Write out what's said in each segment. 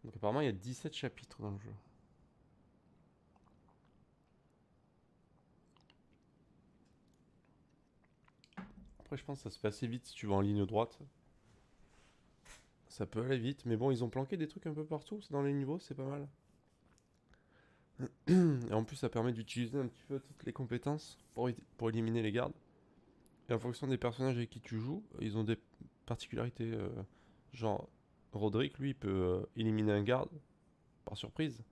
Donc apparemment il y a 17 chapitres dans le jeu. Après je pense que ça se fait assez vite si tu vas en ligne droite. Ça peut aller vite, mais bon ils ont planqué des trucs un peu partout dans les niveaux, c'est pas mal. Et en plus ça permet d'utiliser un petit peu toutes les compétences pour éliminer les gardes. Et en fonction des personnages avec qui tu joues, ils ont des particularités. Genre Roderick lui il peut éliminer un garde par surprise.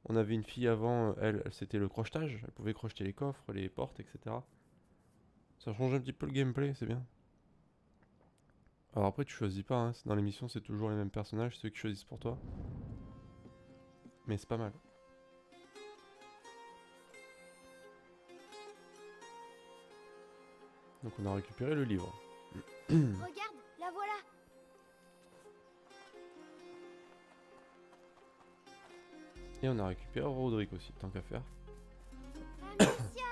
On avait une fille avant, elle c'était le crochetage, elle pouvait crocheter les coffres, les portes, etc. Ça change un petit peu le gameplay, c'est bien. Alors après tu choisis pas, hein. Dans l'émission c'est toujours les mêmes personnages, ceux qui choisissent pour toi. Mais c'est pas mal. Donc on a récupéré le livre. Regarde, la voilà. Et on a récupéré Roderick aussi, tant qu'à faire. Amicia.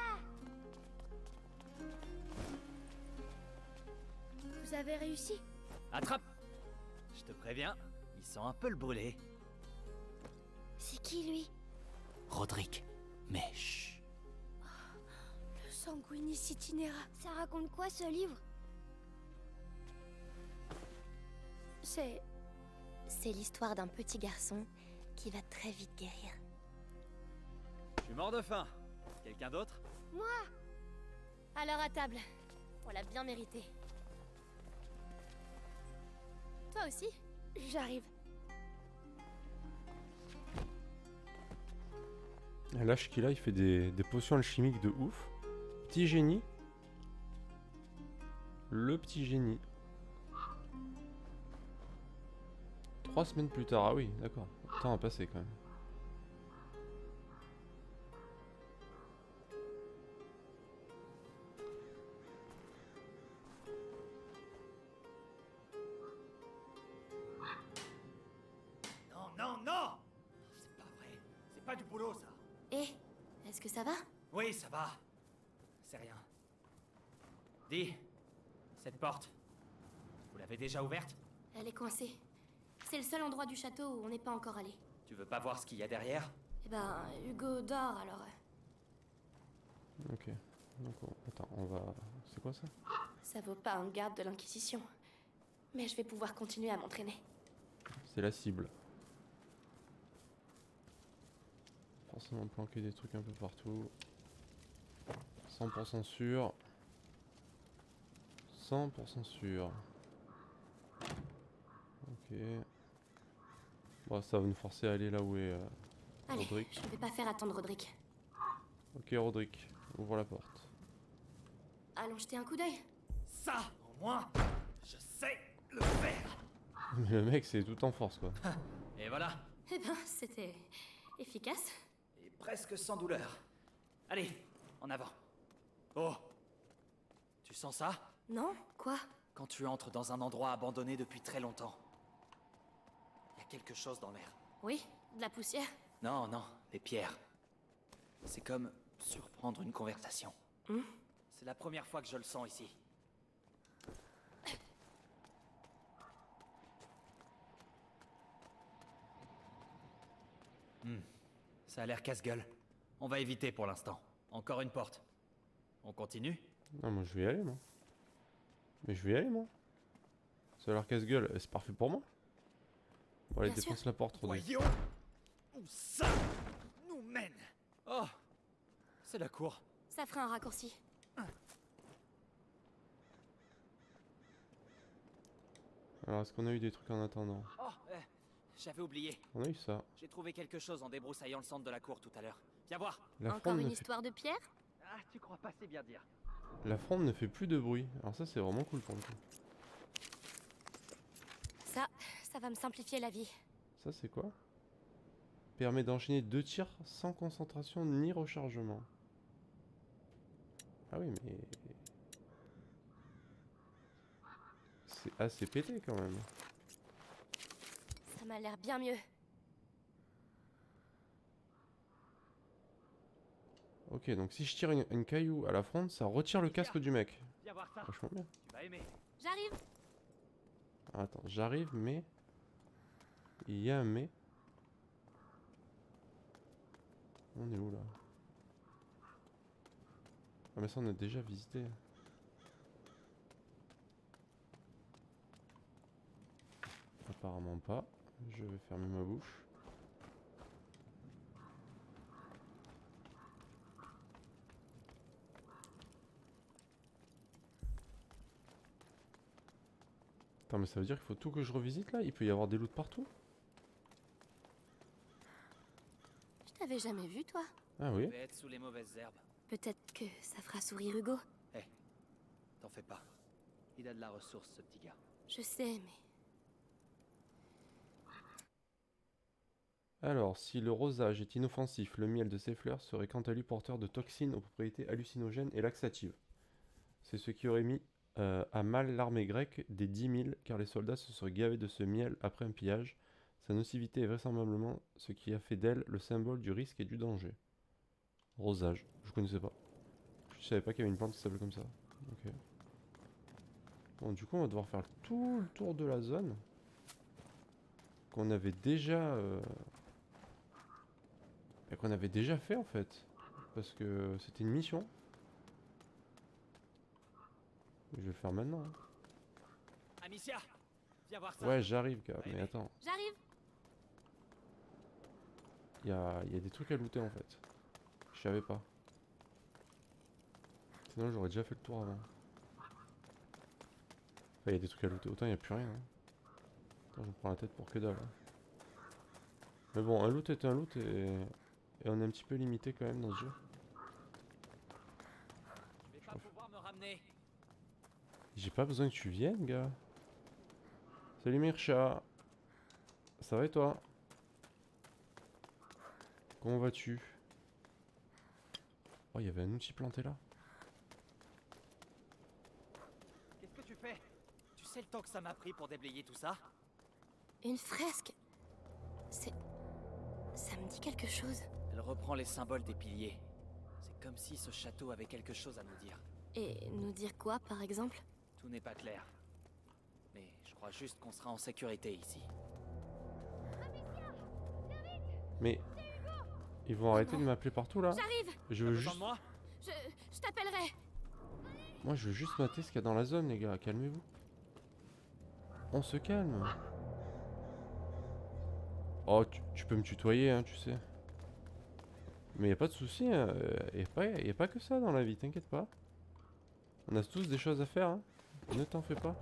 Vous avez réussi? Attrape! Je te préviens, il sent un peu le brûlé. C'est qui lui? Roderick, mais chut. Le Sanguinis Itinera. Ça raconte quoi ce livre? C'est l'histoire d'un petit garçon qui va très vite guérir. Je suis mort de faim. Quelqu'un d'autre? Moi. Alors à table. On l'a bien mérité. Toi aussi? J'arrive. L'âge qu'il a, il fait des potions alchimiques de ouf. Petit génie. Le petit génie. 3 semaines plus tard, ah oui, d'accord. Le temps a passé quand même. Non, non, non! C'est pas vrai. C'est pas du boulot, ça. Eh, est-ce que ça va? Oui, ça va. C'est rien. Dis, cette porte, vous l'avez déjà ouverte? Elle est coincée. C'est le seul endroit du château où on n'est pas encore allé. Tu veux pas voir ce qu'il y a derrière? Eh ben, Hugo dort alors. Ok. Donc, attends, on va... C'est quoi ça? Ça vaut pas un garde de l'Inquisition. Mais je vais pouvoir continuer à m'entraîner. C'est la cible. Forcément planquer des trucs un peu partout. 100% sûr. 100% sûr. Ok. Bon, ça va nous forcer à aller là où est Allez, Roderick. je ne vais pas faire attendre Roderick. Ok, Roderick, ouvre la porte. Allons jeter un coup d'œil. Ça, au moins, je sais le faire. Mais le mec, c'est tout en force quoi. Et voilà, Eh ben, c'était efficace. et presque sans douleur. Allez, en avant. Oh, tu sens ça? Non? Quoi? Quand tu entres dans un endroit abandonné depuis très longtemps, il y a quelque chose dans l'air. Oui, de la poussière. Non, non, des pierres. C'est comme surprendre une conversation. C'est la première fois que je le sens ici. Ça a l'air casse-gueule. On va éviter pour l'instant. Encore une porte. On continue? Non, moi je vais y aller, moi. Mais je vais y aller, moi. Ça a l'air casse-gueule, c'est parfait pour moi. Bon, allez, Bien sûr. défonce la porte, Roderick. Voyons où ça nous mène. Oh, c'est la cour. Ça fera un raccourci. Alors, est-ce qu'on a eu des trucs en attendant? Oh, j'avais oublié. On a eu ça. J'ai trouvé quelque chose en débroussaillant le centre de la cour tout à l'heure. Viens voir. La Encore fronde, une ne fait... histoire de pierre? Ah, tu crois pas, c'est bien dire. La fronde ne fait plus de bruit. Alors ça, c'est vraiment cool pour le coup. Ça va me simplifier la vie. Ça, c'est quoi? Permet d'enchaîner 2 tirs sans concentration ni rechargement. Ah oui, mais... C'est assez pété quand même. Ça m'a l'air bien mieux. Ok, donc si je tire une caillou à la fronde, ça retire le casque du mec. Viens voir ça. Vachement bien. Tu vas aimer. J'arrive. Attends, j'arrive, mais... Il y a un mais... On est où là? Ah mais ça on a déjà visité. Apparemment pas. Je vais fermer ma bouche. Attends mais ça veut dire qu'il faut tout que je revisite là? Il peut y avoir des loots partout? Je t'avais jamais vu, toi. Ah oui? Je vais être sous les mauvaises herbes. Peut-être que ça fera sourire Hugo. T'en fais pas. Il a de la ressource, ce petit gars. Je sais, mais... Alors, si le rosage est inoffensif, le miel de ces fleurs serait quant à lui porteur de toxines aux propriétés hallucinogènes et laxatives. C'est ce qui aurait mis à mal l'armée grecque des 10 000, car les soldats se seraient gavés de ce miel après un pillage. Sa nocivité est vraisemblablement ce qui a fait d'elle le symbole du risque et du danger. Rosage, je connaissais pas. Je savais pas qu'il y avait une plante qui s'appelait comme ça. Ok. Bon, du coup, on va devoir faire tout le tour de la zone qu'on avait déjà... et qu'on avait déjà fait en fait. Parce que c'était une mission. Je vais le faire maintenant. Hein. Amicia, viens voir ça. Ouais, j'arrive, gars. Ouais, Mais mais- attends, J'arrive. il y a des trucs à looter en fait. Je savais pas. Sinon, j'aurais déjà fait le tour avant. Enfin, il y a des trucs à looter. Autant il n'y a plus rien. Hein. Attends, je me prends la tête pour que dalle. Hein. Mais bon, un loot est un loot et on est un petit peu limité quand même dans ce jeu. Je vais pas pouvoir me ramener. J'ai pas besoin que tu viennes, gars. Salut Mircha. Ça va et toi? Comment vas-tu? Oh, il y avait un outil planté là. Qu'est-ce que tu fais? Tu sais le temps que ça m'a pris pour déblayer tout ça? Une fresque. C'est... Ça me dit quelque chose. Elle reprend les symboles des piliers. C'est comme si ce château avait quelque chose à nous dire. Et nous dire quoi, par exemple? Tout n'est pas clair. Mais je crois juste qu'on sera en sécurité ici. Mais ils vont arrêter de m'appeler partout là. J'arrive. Je T'as veux besoin juste, de moi? Je t'appellerai. moi je veux juste mater ce qu'il y a dans la zone, les gars. Calmez-vous. On se calme. Oh, tu peux me tutoyer, hein, tu sais. Mais y a pas de souci, hein. Y a pas que ça dans la vie, t'inquiète pas. On a tous des choses à faire, hein. Ne t'en fais pas.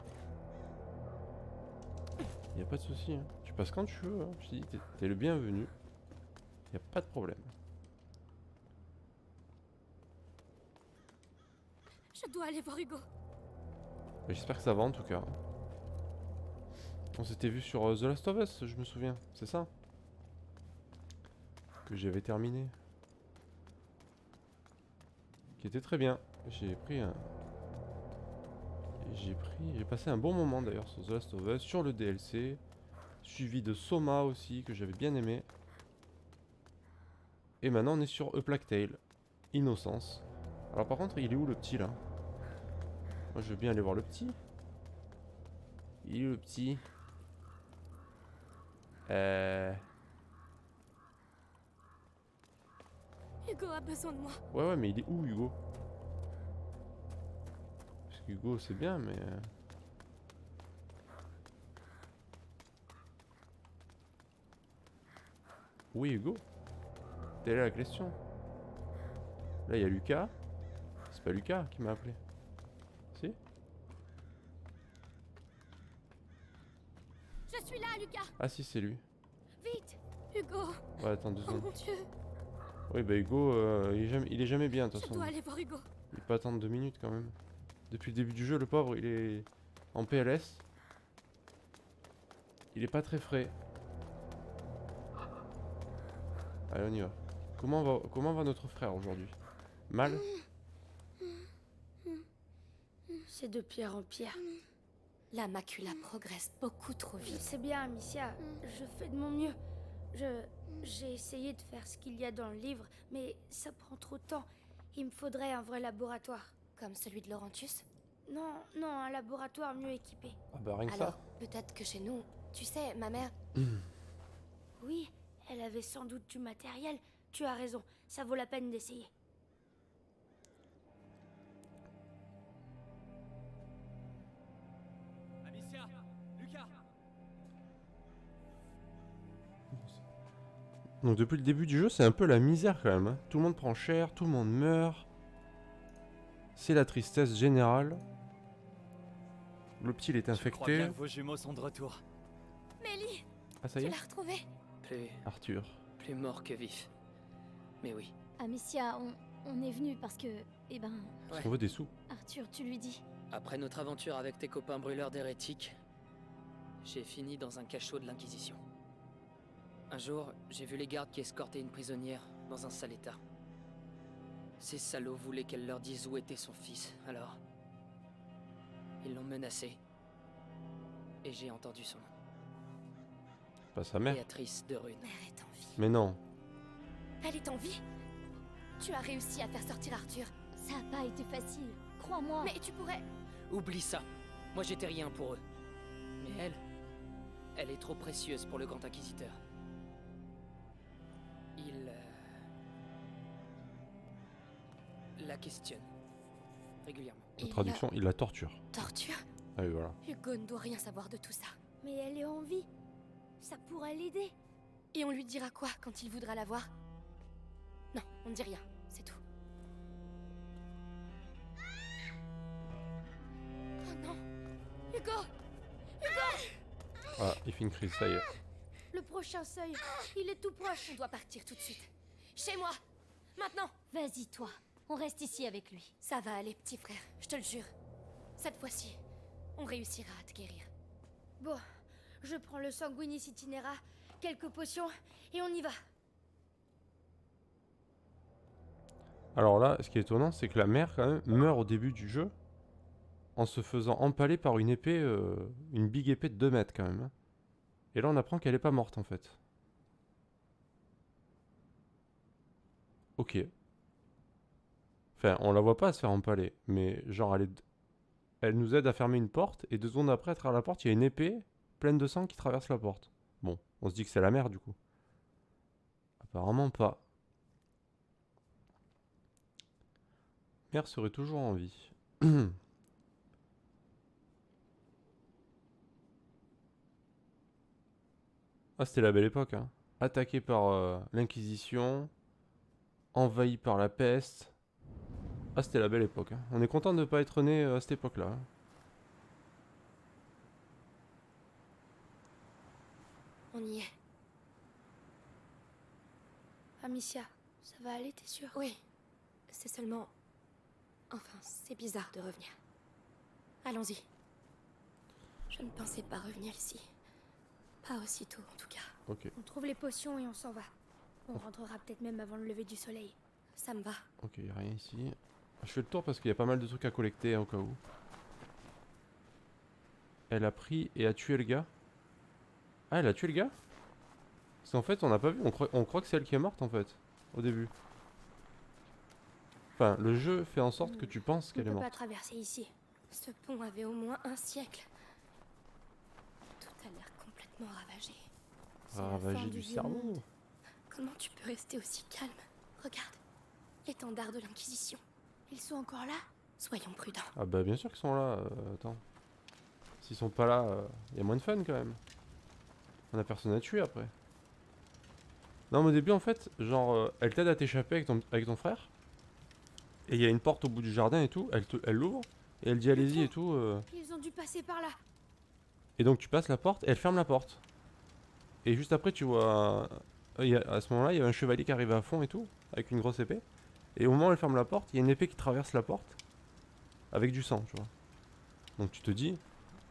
Y a pas de souci, hein. Tu passes quand tu veux, hein. Je te dis, t'es le bienvenu. Y a pas de problème. Je dois aller voir Hugo. Mais j'espère que ça va en tout cas. On s'était vu sur The Last of Us, je me souviens. C'est ça? Que j'avais terminé. Qui était très bien. J'ai passé un bon moment d'ailleurs sur The Last of Us, sur le DLC, suivi de Soma aussi que j'avais bien aimé. Et maintenant on est sur A Plague Tale, Innocence. Alors par contre, il est où le petit là? Moi je veux bien aller voir le petit. Il est où le petit? Hugo a besoin de moi. Ouais mais il est où Hugo? Parce que Hugo c'est bien mais... Oui Hugo? Telle est la question. Là il y a Lucas. C'est pas Lucas qui m'a appelé. Si? Je suis là, Lucas. Ah si c'est lui. Vite. Hugo. Ouais attends 2 Oh secondes. mon Dieu. Oui bah Hugo il est jamais bien de toute Je façon. dois aller voir Hugo. Il peut attendre 2 minutes quand même. Depuis le début du jeu le pauvre il est en PLS. Il est pas très frais. Allez on y va. Comment va notre frère aujourd'hui? Mal? C'est de pierre en pierre. La macula progresse beaucoup trop Je vite. sais bien, Amicia, je fais de mon mieux. J'ai essayé de faire ce qu'il y a dans le livre, mais ça prend trop de temps. Il me faudrait un vrai laboratoire. Comme celui de Laurentius. Non, un laboratoire mieux équipé. Ah bah rien que Alors, ça. peut-être que chez nous... Tu sais, ma mère... Oui, elle avait sans doute du matériel, Tu as raison, ça vaut la peine d'essayer. Amicia, Lucas. Donc depuis le début du jeu, c'est un peu la misère quand même. Hein. Tout le monde prend cher, tout le monde meurt. C'est la tristesse générale. Le petit, il est Je crois bien infecté. que vos jumeaux sont de retour. Mélie, Ah ça y tu est, l'as retrouvé? Arthur. Plus mort que vif. Mais oui. Amicia, on est venu parce que... Eh ben, Parce qu'on veut des sous. Arthur, tu lui dis. Après notre aventure avec tes copains brûleurs d'hérétiques, j'ai fini dans un cachot de l'Inquisition. Un jour, j'ai vu les gardes qui escortaient une prisonnière dans un sale état. Ces salauds voulaient qu'elle leur dise où était son fils, alors... Ils l'ont menacée. Et j'ai entendu son nom. Pas sa mère. Béatrice de Rune. Mère est en vie. Mais non. Elle est en vie? Tu as réussi à faire sortir Arthur. Ça a pas été facile, crois-moi. Mais tu pourrais... Oublie ça. Moi j'étais rien pour eux. Mais elle est trop précieuse pour le Grand Inquisiteur. Il... la questionne. Régulièrement. En traduction, il la torture. Torture? Ah oui, voilà. Hugo ne doit rien savoir de tout ça. Mais elle est en vie. Ça pourrait l'aider. Et on lui dira quoi quand il voudra la voir? Non, on ne dit rien, c'est tout. Oh non! Hugo! Ah, il fait une crise, ça y est. Le prochain seuil, il est tout proche. On doit partir tout de suite. Chez moi! Maintenant! Vas-y, toi. On reste ici avec lui. Ça va aller, petit frère, je te le jure. Cette fois-ci, on réussira à te guérir. Bon, je prends le Sanguinis Itinera, quelques potions, et on y va. Alors là, ce qui est étonnant, c'est que la mère, quand même, meurt au début du jeu en se faisant empaler par une épée, une big épée de 2 mètres, quand même. Hein. Et là, on apprend qu'elle est pas morte, en fait. Ok. Enfin, on la voit pas se faire empaler, mais genre, elle nous aide à fermer une porte, et 2 secondes après, à travers la porte, il y a une épée pleine de sang qui traverse la porte. Bon, on se dit que c'est la mère, du coup. Apparemment pas. Mère serait toujours en vie. Ah, c'était la belle époque, hein. Attaqué par l'Inquisition, envahi par la peste. Ah, c'était la belle époque, hein. On est content de ne pas être né à cette époque-là. Hein. On y est. Amicia, ça va aller, t'es sûre? Oui. C'est seulement... Enfin, c'est bizarre de revenir. Allons-y. Je ne pensais pas revenir ici. Pas aussitôt, en tout cas. Ok, On trouve les potions et on s'en va. On rentrera peut-être même avant le lever du soleil. Ça me va. ok, y a rien ici. Je fais le tour parce qu'il y a pas mal de trucs à collecter, hein, au cas où. Elle a pris et a tué le gars. Ah, elle a tué le gars? Parce qu'en fait, on n'a pas vu. On croit que c'est elle qui est morte, en fait. Au début. Enfin, le jeu fait en sorte que tu penses On qu'elle est peut pas morte. traverser ici. Ce pont avait au moins un siècle. Tout a l'air complètement ravagé. C'est la fin Ravagé du du vieux cerveau. monde. Comment tu peux rester aussi calme? Regarde. L'étendard de l'Inquisition. Ils sont encore là? Soyons prudents. Ah bah bien sûr qu'ils sont là. Attends. S'ils sont pas là, y a moins de fun quand même. On a personne à tuer après. Non mais au début en fait, genre, elle t'aide à t'échapper avec ton frère. Et il y a une porte au bout du jardin et tout. Elle l'ouvre. Et elle dit allez-y et tout. Ils ont dû passer par là. Et donc tu passes la porte et elle ferme la porte. Et juste après tu vois... à ce moment-là, il y a un chevalier qui arrive à fond et tout. Avec une grosse épée. Et au moment où elle ferme la porte, il y a une épée qui traverse la porte. Avec du sang, tu vois. Donc tu te dis...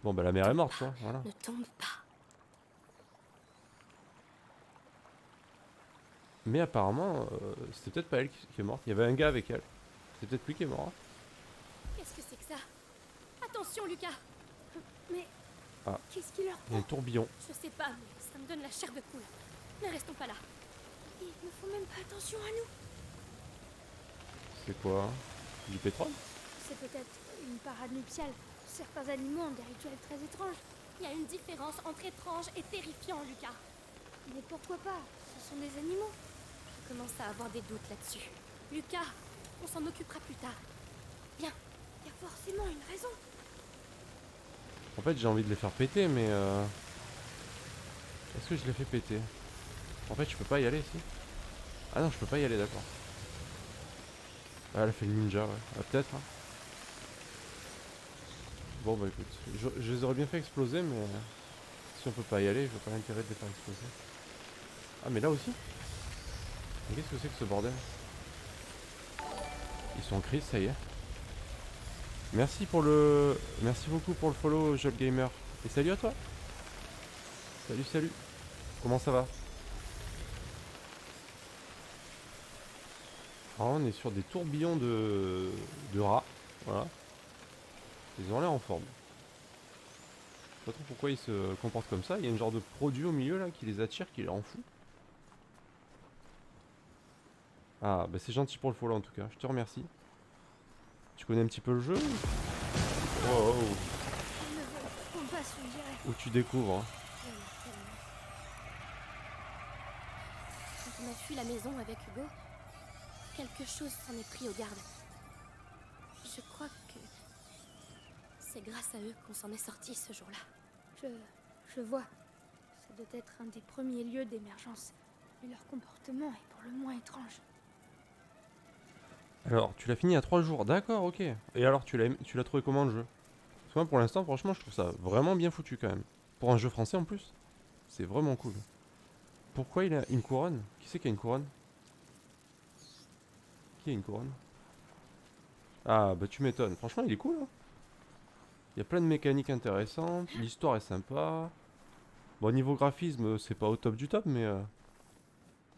Bon bah la mère est morte, quoi. Voilà. Ne tombe pas. Mais apparemment, c'était peut-être pas elle qui est morte. Il y avait un gars avec elle. C'est peut-être lui qui est mort. Hein. Qu'est-ce que c'est que ça? Attention, Lucas! Mais... Ah. Qu'est-ce qui leur Il y a un tourbillon. Je sais pas, mais ça me donne la chair de poule. Ne restons pas là. Ils ne font même pas attention à nous. C'est quoi? Du pétrole? C'est peut-être une parade nuptiale. Certains animaux ont des rituels très étranges. Il y a une différence entre étrange et terrifiant, Lucas. Mais pourquoi pas? Ce sont des animaux. Je commence à avoir des doutes là-dessus. Lucas, on s'en occupera plus tard. Bien. Il y a forcément une raison. En fait, j'ai envie de les faire péter, mais est-ce que je les fais péter? En fait, je peux pas y aller, si. Ah non, je peux pas y aller, d'accord. Ah, elle a fait le ninja, ouais. Ah, peut-être, hein. Bon, bah écoute, je les aurais bien fait exploser, mais si on peut pas y aller, je vois pas l'intérêt de les faire exploser. Ah, mais là aussi? Mais qu'est-ce que c'est que ce bordel? Ils sont en crise, ça y est. Merci beaucoup pour le follow, Job Gamer. Et salut à toi. Salut, salut. Comment ça va? Ah, on est sur des tourbillons de rats. Voilà. Ils ont l'air en forme. Je sais pas trop pourquoi ils se comportent comme ça. Il y a une genre de produit au milieu là qui les attire, qui les rend fous. Ah, bah c'est gentil pour le follow en tout cas. Je te remercie. Tu connais un petit peu le jeu? Oh, Ils ne veulent pas se gérer. ou tu découvres, hein. Quand on a fui la maison avec Hugo, quelque chose s'en est pris aux gardes. Je crois que c'est grâce à eux qu'on s'en est sorti ce jour-là. Je vois. Ça doit être un des premiers lieux d'émergence. Mais leur comportement est pour le moins étrange. Alors, tu l'as fini à 3 jours, d'accord, ok. Et alors, tu l'as trouvé comment le jeu? Parce que moi, pour l'instant, franchement, je trouve ça vraiment bien foutu quand même. Pour un jeu français en plus, c'est vraiment cool. Pourquoi il a une couronne? Qui c'est qui a une couronne? Qui a une couronne? Ah, bah tu m'étonnes. Franchement, il est cool, hein. Il y a plein de mécaniques intéressantes, l'histoire est sympa. Bon, niveau graphisme, c'est pas au top du top, mais...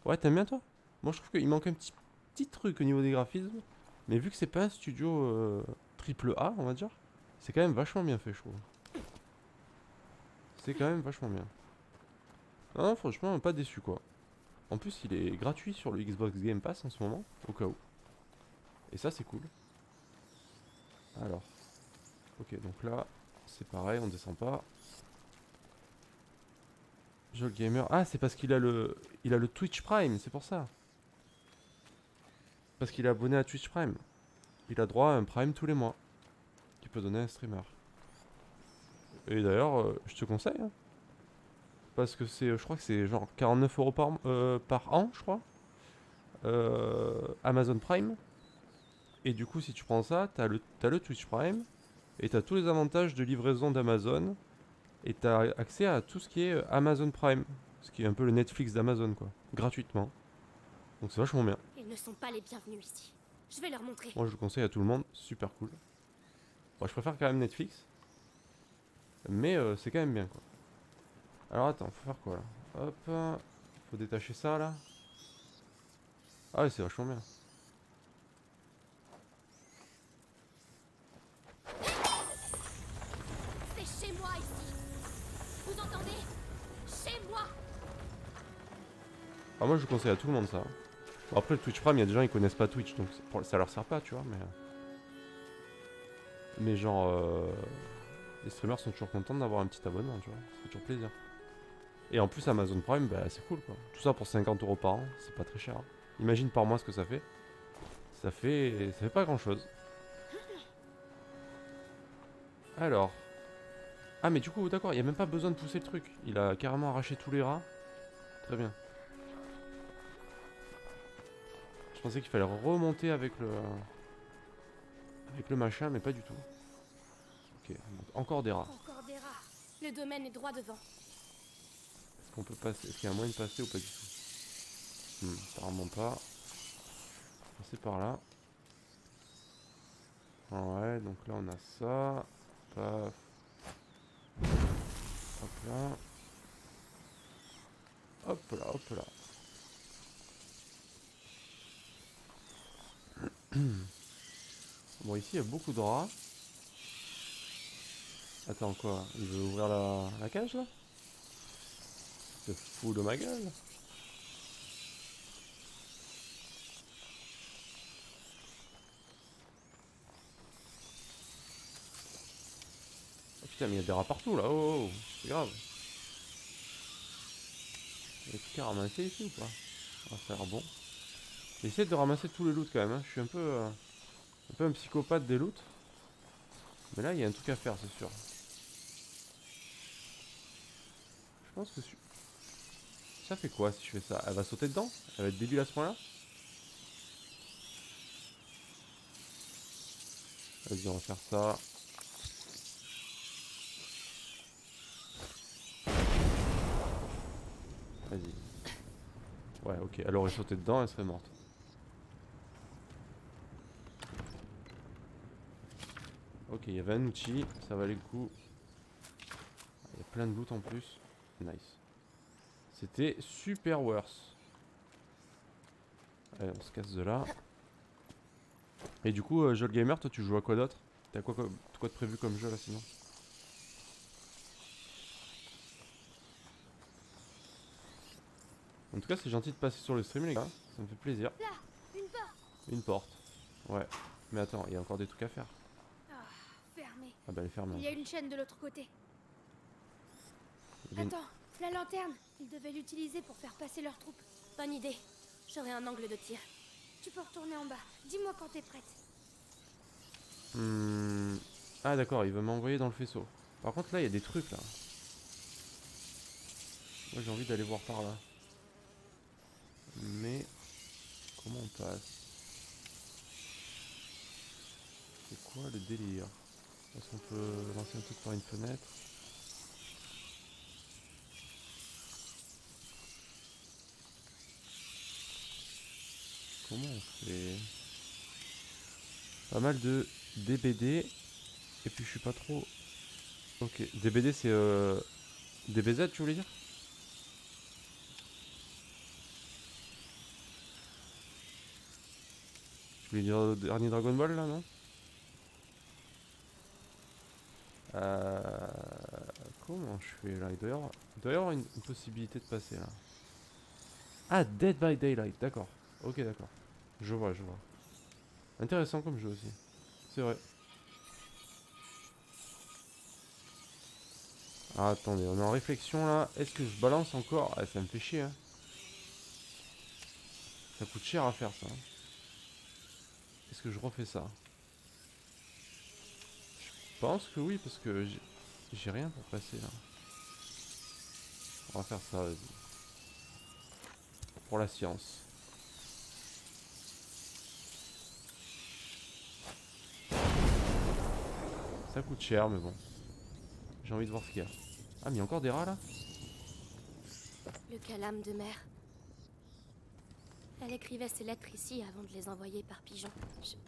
Ouais, t'aimes bien toi? Moi, je trouve qu'il manque un petit truc au niveau des graphismes. Mais vu que c'est pas un studio triple A, on va dire, c'est quand même vachement bien fait, je trouve. C'est quand même vachement bien. Non, franchement, pas déçu, quoi. En plus, il est gratuit sur le Xbox Game Pass en ce moment, au cas où. Et ça, c'est cool. Alors. Ok, donc là, c'est pareil, on descend pas. Jol Gamer. Ah, c'est parce qu'il a le Twitch Prime, c'est pour ça. Parce qu'il est abonné à Twitch Prime. Il a droit à un Prime tous les mois. Qu'il peut donner à un streamer. Et d'ailleurs, je te conseille. Hein, parce que je crois que c'est genre 49 € par an, je crois. Amazon Prime. Et du coup, si tu prends ça, t'as le Twitch Prime. Et t'as tous les avantages de livraison d'Amazon. Et t'as accès à tout ce qui est Amazon Prime. Ce qui est un peu le Netflix d'Amazon, quoi. Gratuitement. Donc c'est vachement bien. Ils ne sont pas les bienvenus ici. Je vais leur montrer. Moi je le conseille à tout le monde, super cool. Bon, je préfère quand même Netflix. Mais c'est quand même bien, quoi. Alors attends, faut faire quoi là? Hop, faut détacher ça là. Ah ouais, c'est vachement bien. C'est chez moi ici. Vous entendez? Chez moi. Ah, moi je le conseille à tout le monde ça. Bon, après le Twitch Prime, il y a des gens qui connaissent pas Twitch, donc ça leur sert pas, tu vois, mais genre les streamers sont toujours contents d'avoir un petit abonnement, tu vois, ça fait toujours plaisir. Et en plus Amazon Prime, bah c'est cool quoi. Tout ça pour 50 € par an, c'est pas très cher. Hein. Imagine par mois ce que ça fait. Ça fait pas grand chose. Alors. Ah mais du coup d'accord, il y a même pas besoin de pousser le truc. Il a carrément arraché tous les rats. Très bien. Je pensais qu'il fallait remonter avec le machin, mais pas du tout. Ok, donc encore des rats. Encore des rats. Le domaine est droit devant. Est-ce qu'on peut passer? Est-ce qu'il y a un moyen de passer ou pas du tout? Apparemment pas. Passer par là. Ouais, donc là on a ça. Paf. Hop là. Hop là, hop là. Bon, ici il y a beaucoup de rats. Attends, quoi? Il veut ouvrir la cage là? C'est fou de ma gueule. Oh putain, mais il y a des rats partout là. Oh, c'est grave. Il y a tout à ramasser ici ou pas? Ah, ça a l'air bon. J'essaie de ramasser tous les loots quand même. Hein. Je suis un peu un psychopathe des loots. Mais là, il y a un truc à faire, c'est sûr. Je pense que... Ça fait quoi si je fais ça? Elle va sauter dedans? Elle va être débile à ce point-là? Vas-y, on va faire ça. Vas-y. Ouais, ok. Elle aurait sauté dedans, elle serait morte. Ok, il y avait un outil, ça valait le coup. Il y a plein de loot en plus. Nice. C'était super worse. Allez, on se casse de là. Et du coup, Joel Gamer, toi tu joues à quoi d'autre? T'as quoi de prévu comme jeu là sinon? En tout cas, c'est gentil de passer sur le stream, les gars. Ça me fait plaisir. Là, une porte. Une porte. Ouais. Mais attends, il y a encore des trucs à faire. Ah, fermé. Ah bah elle est fermée. Il y a une chaîne de l'autre côté. Il y a une- Attends, la lanterne. Ils devaient l'utiliser pour faire passer leurs troupes. Bonne idée. J'aurai un angle de tir. Tu peux retourner en bas. Dis-moi quand t'es prête. Ah d'accord, il veut m'envoyer dans le faisceau. Par contre là, il y a des trucs là. Moi j'ai envie d'aller voir par là. Mais... Comment on passe? C'est quoi le délire? Est-ce qu'on peut lancer un truc par une fenêtre? Comment on fait? Pas mal de DBD. Et puis je suis pas trop... Ok, DBD c'est... DBZ tu voulais dire? Tu voulais dire le dernier Dragon Ball là, non? Comment je fais là? Il doit y avoir une possibilité de passer là. Ah, Dead by Daylight, d'accord. Ok, d'accord. Je vois, je vois. Intéressant comme jeu aussi. C'est vrai. Ah, attendez, on est en réflexion là. Est-ce que je balance encore? Ah, ça me fait chier. Hein. Ça coûte cher à faire ça. Hein. Est-ce que je refais ça? Je pense que oui, parce que j'ai rien pour passer là. On va faire ça, vas-y. Pour la science. Ça coûte cher, mais bon. J'ai envie de voir ce qu'il y a. Ah, mais il y a encore des rats là? Le calame de mer. Elle écrivait ses lettres ici avant de les envoyer par pigeon.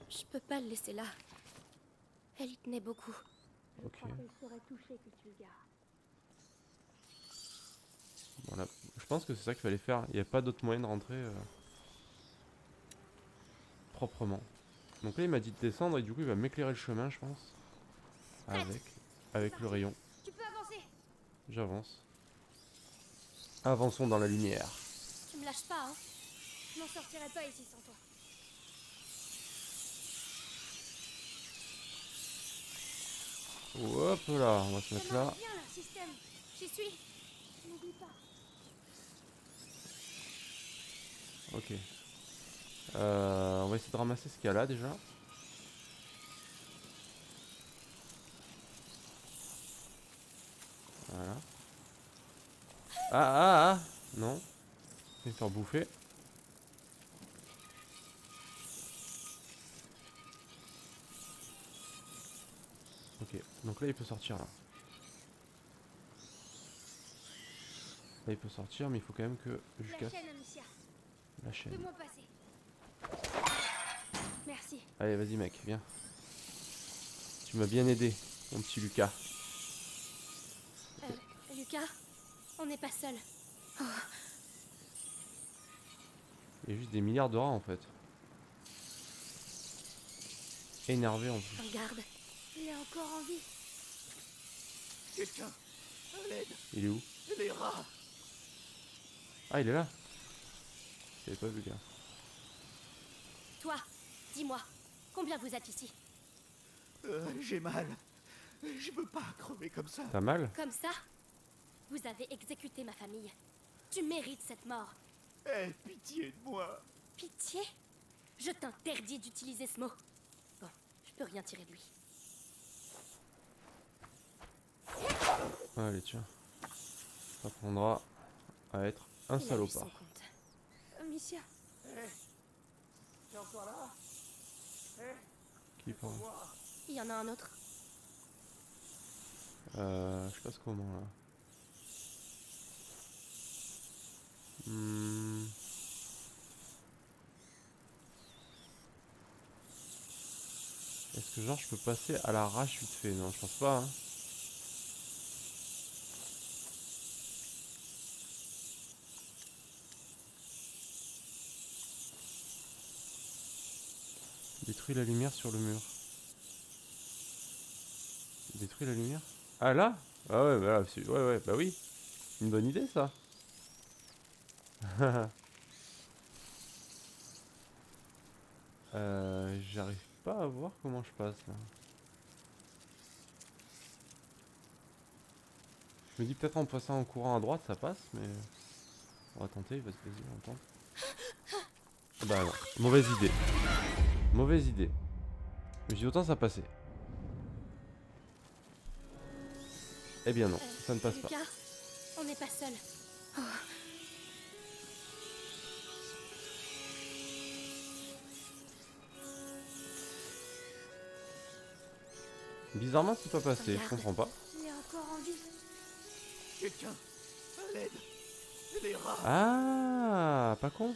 Je peux pas le laisser là. Elle y tenait beaucoup. Ok. Elle serait touchée que tu le gardes. Voilà. Je pense que c'est ça qu'il fallait faire. Il n'y a pas d'autre moyen de rentrer proprement. Donc là, il m'a dit de descendre et du coup, il va m'éclairer le chemin, je pense. Avec le rayon. Tu peux avancer. J'avance. Avançons dans la lumière. Tu me lâches pas, hein? Je m'en sortirai pas ici sans toi. Hop là, on va se mettre Ça là. marche bien leur système. J'y suis. N'oublie pas. Ok. On va essayer de ramasser ce qu'il y a là déjà. Voilà. Ah. Non. Je vais me faire bouffer. Ok, donc là il peut sortir là. Là il peut sortir, mais il faut quand même que je La casse chaîne, Amicia. la chaîne. Fais-moi passer. Merci. Allez, vas-y mec, viens. Tu m'as bien aidé, mon petit Lucas. Lucas, on n'est pas seul. Il y a juste des milliards de rats en fait. Énervé en plus. Regarde. Il est encore en vie. Quelqu'un, à l'aide, Il est où? les rats. Ah, il est là. J'avais pas vu, gars. Toi, dis-moi, combien vous êtes ici? J'ai mal. Je veux pas crever comme ça. T'as mal? Comme ça? Vous avez exécuté ma famille. Tu mérites cette mort. Aie pitié de moi. Pitié? Je t'interdis d'utiliser ce mot. Bon, je peux rien tirer de lui. Allez, tiens. Ça prendra à être un Il a eu salopard. son compte. Amicia, T'es encore là? Qui parle? Il y en a un autre. Je passe comment là? Est-ce que genre je peux passer à l'arrache vite fait? Non, je pense pas. Hein. Détruis la lumière sur le mur. Détruis la lumière? Ah là? Ah ouais, bah là, ouais, bah oui. Une bonne idée ça. J'arrive pas à voir comment je passe là. Je me dis peut-être en passant en courant à droite ça passe, mais on va tenter, vas-y, on tente. Ah bah non, mauvaise idée. Mauvaise idée. Je me dis autant ça passait. Eh bien non, ça ne passe pas. Lucas, on n'est pas seul. Bizarrement c'est pas passé, je Regarde. comprends pas. il est encore en vie. Quelqu'un! À l'aide! Les rats! Ah, pas con.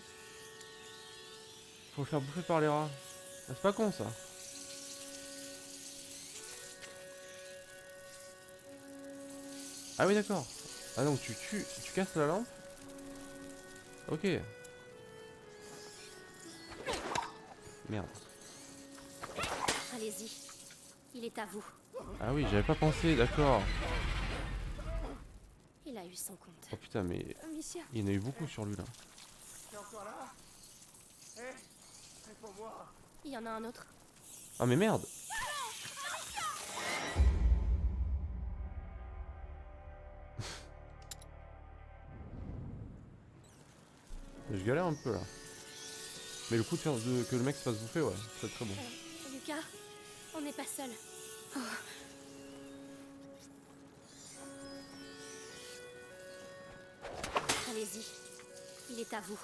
Faut le faire bouffer par les rats. Ah, c'est pas con ça. Ah oui d'accord. Ah donc tu casses la lampe. Ok. Merde. Allez-y. Il est à vous. Ah oui j'avais pas pensé, d'accord. Il a eu son compte. Oh putain mais Amicia, il y en a eu beaucoup sur lui là. T'es encore là? Réponds-moi! Il y en a un autre. Ah mais merde. Je galère un peu là. Mais le coup de faire que le mec se fasse bouffer, ouais, c'est très bon. Lucas, on n'est pas seul. Allez-y. Il est à vous.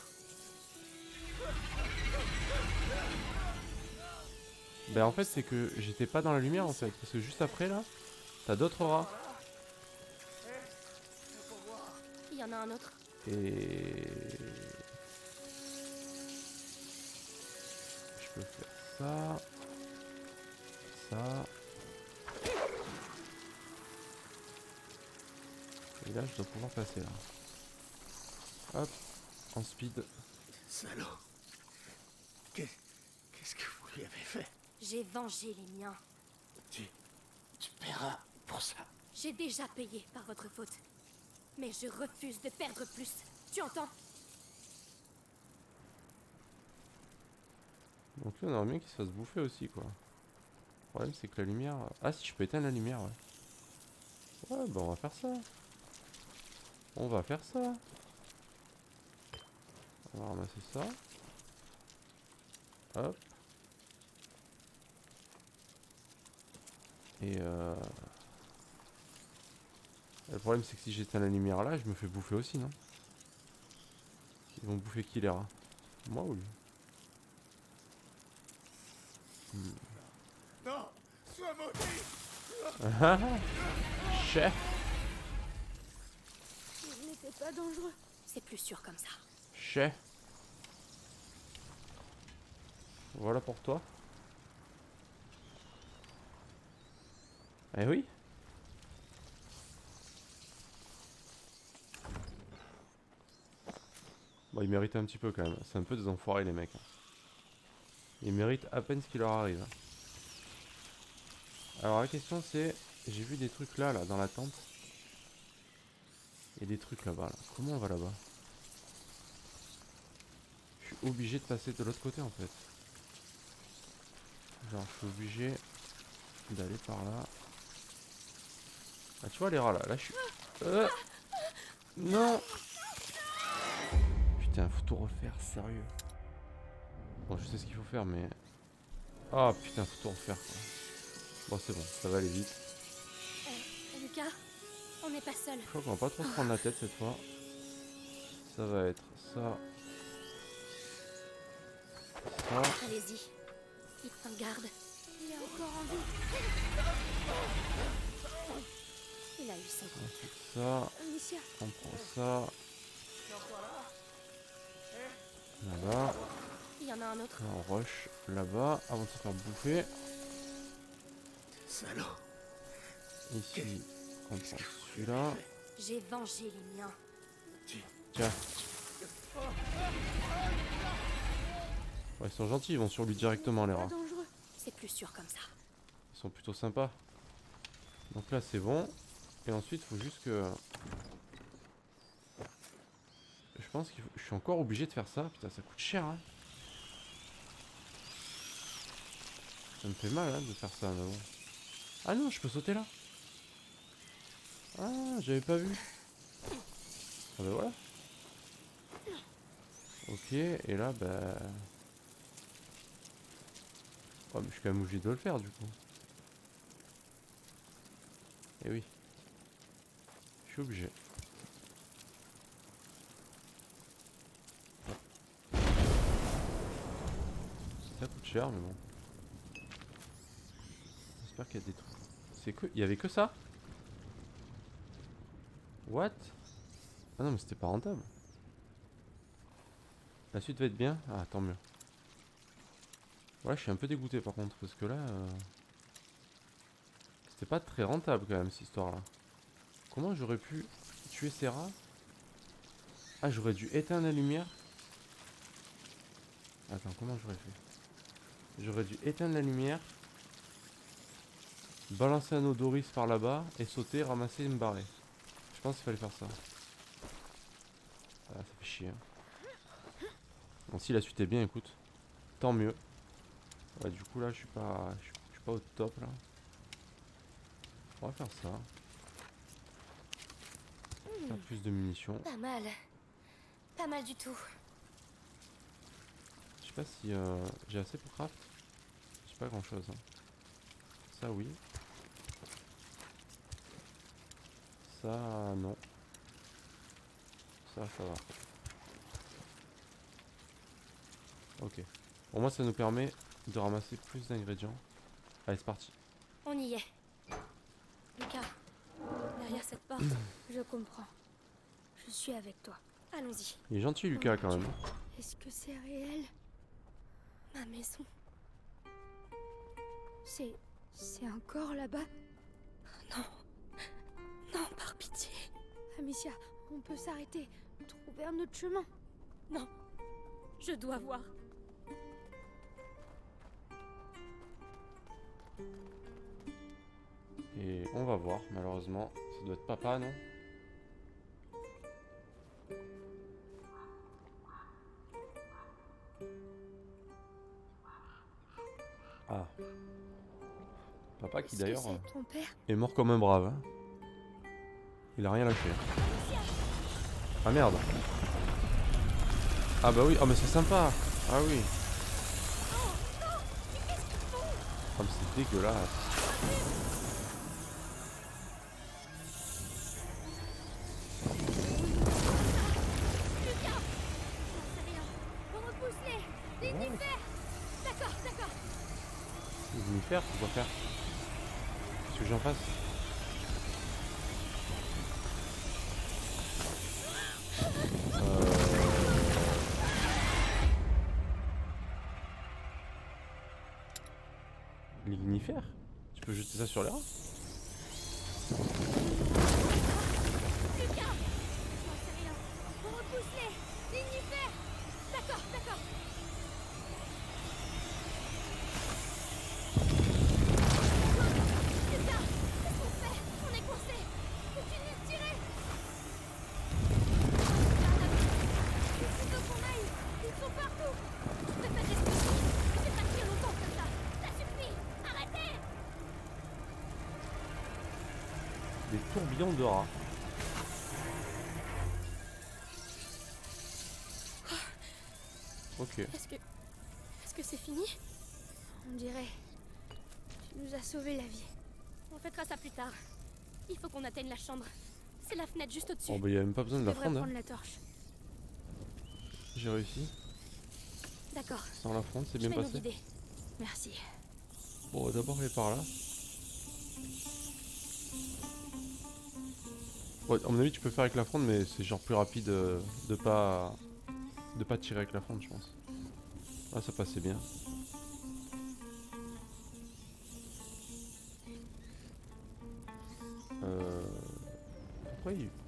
Ben en fait c'est que j'étais pas dans la lumière en fait. Parce que juste après là, t'as d'autres rats. Il y en a un autre. Et... Je peux faire ça. Ça. Et là je dois pouvoir passer là. Hop. En speed. Salaud! Qu'est-ce que vous lui avez fait? J'ai vengé les miens. Tu paieras pour ça. J'ai déjà payé par votre faute. Mais je refuse de perdre plus. Tu entends? Donc là on aimerait bien qu'il se fasse bouffer aussi quoi. Le problème c'est que la lumière... Ah si je peux éteindre la lumière ouais. Ouais bah on va faire ça. On va faire ça. On va ramasser ça. Hop. Et le problème c'est que si j'éteins la lumière là, je me fais bouffer aussi non? Ils vont bouffer qui les rats? Moi ou lui? Non! Sois maudit! Chef. il n'était pas dangereux. C'est plus sûr comme ça. Chef. Voilà pour toi. Eh oui. Bon, ils méritent un petit peu quand même. C'est un peu des enfoirés les mecs. Ils méritent à peine ce qui leur arrive. Alors la question c'est... J'ai vu des trucs là dans la tente. Et des trucs là-bas là. Comment on va là-bas? Je suis obligé de passer de l'autre côté en fait. Genre je suis obligé d'aller par là. Ah tu vois les rats là, là je suis... Non. Putain faut tout refaire, sérieux. Bon, je sais ce qu'il faut faire, mais... Ah putain, faut tout refaire quoi. Bon, c'est bon, ça va aller vite. Lucas, on n'est pas seul. Je crois qu'on va pas trop se prendre la tête cette fois. Ça va être ça. Ça. Allez-y. Il prend garde. Il est encore en vie. Il a eu son coup. Ensuite ça. Amicia, On prend ça. Là-bas. Il y en a un autre. Là, on rush là-bas avant de se faire bouffer. Salaud. Ici, on prend celui-là. J'ai vengé les miens. Tiens. Ouais, ils sont gentils, ils vont sur lui directement les pas rats. dangereux. C'est plus sûr comme ça. Ils sont plutôt sympas. Donc là c'est bon. Et ensuite il faut juste que... Je pense que je suis encore obligé de faire ça. Putain, ça coûte cher hein. Ça me fait mal hein, de faire ça mais bon. Ah non, je peux sauter là. Ah, j'avais pas vu. Ah bah voilà. Ok, et là bah... Oh mais je suis quand même obligé de le faire du coup. Eh oui. Je suis obligé. Ça coûte cher mais bon. J'espère qu'il y a des trucs. C'est que... Il y avait que ça? What? Ah non mais c'était pas rentable. La suite va être bien? Ah tant mieux. Ouais, je suis un peu dégoûté par contre parce que là c'était pas très rentable quand même cette histoire là. Comment j'aurais pu tuer ces rats? Ah, j'aurais dû éteindre la lumière. Attends, comment j'aurais fait? J'aurais dû éteindre la lumière, balancer un odoris par là-bas et sauter, ramasser et me barrer. Je pense qu'il fallait faire ça. Ah, ça fait chier hein. Bon, si la suite est bien, écoute, tant mieux. Ouais, du coup là je suis pas au top là. On va faire ça. Faire plus de munitions. Pas mal. Pas mal du tout. Je sais pas si j'ai assez pour craft. J'ai pas grand chose. Hein. Ça oui. Ça non. Ça va. Ok. Au moins ça nous permet de ramasser plus d'ingrédients. Allez c'est parti. On y est. Lucas, derrière cette porte. Je comprends. Je suis avec toi. Allons-y. Il est gentil Lucas quand même. Est-ce que c'est réel? Ma maison. C'est encore là-bas? Non. Non, par pitié. Amicia, on peut s'arrêter. Trouver un autre chemin. Non. Je dois voir. Et on va voir, malheureusement. Ça doit être papa, non? Ah. Papa qui Est-ce que d'ailleurs c'est ton père? est mort comme un brave. Hein. Il a rien lâché. Ah merde. Ah bah oui, oh mais c'est sympa. Ah oui. Oh mais c'est dégueulasse. Repousse-les! L'inifère! D'accord. Ils vont faire, tu dois faire. Qu'est-ce que j'en fasse? Lignifère? Tu peux jeter ça sur les rats? Repousse-les! L'inifère! D'accord. Lucas! Qu'est-ce qu'on fait? On est coincé! Continue de tirer! Il faut qu'on aille! Ils sont partout! Faites des petits! C'est pas si longtemps comme ça! Ça suffit! Arrêtez! Des tourbillons de rats. Ok. Est-ce que c'est fini? On dirait. Tu nous as sauvé la vie. On fêtera ça plus tard. Il faut qu'on atteigne la chambre. C'est la fenêtre juste au-dessus. Oh bah y a même pas besoin de Je la devrais fronde, hein. prendre la torche. J'ai réussi. D'accord. Sans la fronde, c'est Je bien vais nous passé. guider. Merci. Bon, on va d'abord aller par là. Ouais, à mon avis, tu peux faire avec la fronde, mais c'est genre plus rapide de pas tirer avec la fronde, je pense. Ah, ça passait bien.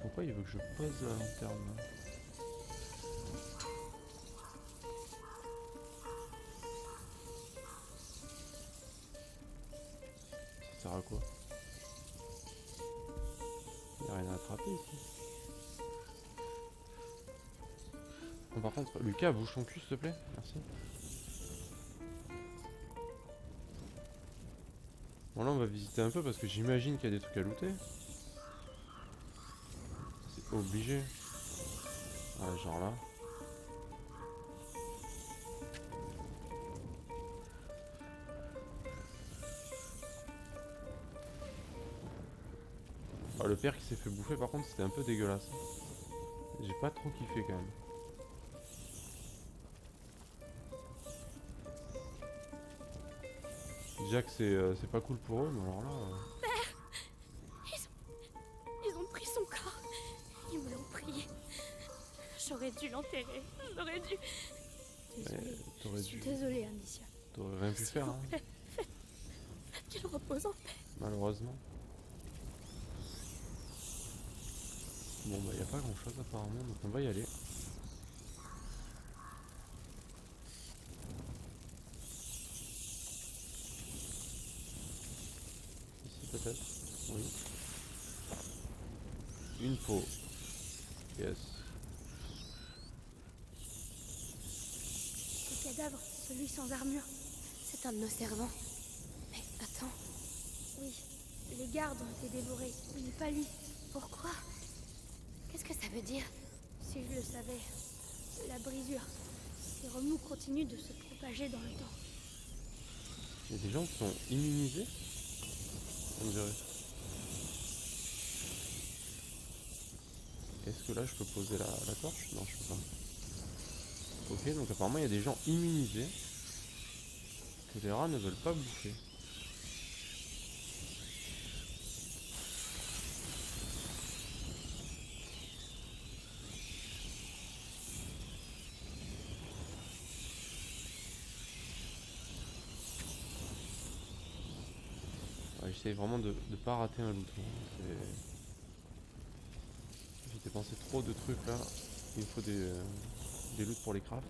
Pourquoi il veut que je pose la lanterne là? Ça sert à quoi? Il n'y a rien à attraper ici. Bon, par contre, Lucas, bouge ton cul s'il te plaît. Merci. Bon là on va visiter un peu parce que j'imagine qu'il y a des trucs à looter. C'est obligé. Ouais, genre là. Ah, le père qui s'est fait bouffer par contre c'était un peu dégueulasse. J'ai pas trop kiffé quand même. Déjà que c'est pas cool pour eux, mais alors là... Ils ont pris son corps. Ils me l'ont pris. J'aurais dû l'enterrer. J'aurais dû. Désolée. T'aurais Je suis dû... désolée, Amicia. T'aurais rien pu faire, hein, Faites qu'il repose en paix. malheureusement. Bon bah y a pas grand chose apparemment, donc on va y aller. Ici peut-être? Oui. Une peau. Yes. Le cadavre, celui sans armure. C'est un de nos servants. Mais attends. Oui, les gardes ont été dévorés, mais pas lui. Pourquoi? Qu'est-ce que ça veut dire? Si je le savais. La brisure. Ces remous continuent de se propager dans le temps. Il y a des gens qui sont immunisés? On dirait. Est-ce que là je peux poser la torche? Non, je peux pas. Ok, donc apparemment il y a des gens immunisés que les rats ne veulent pas bouffer. Ouais, j'essaye vraiment de pas rater un loot. J'ai dépensé trop de trucs là. Il me faut des loots pour les crafts.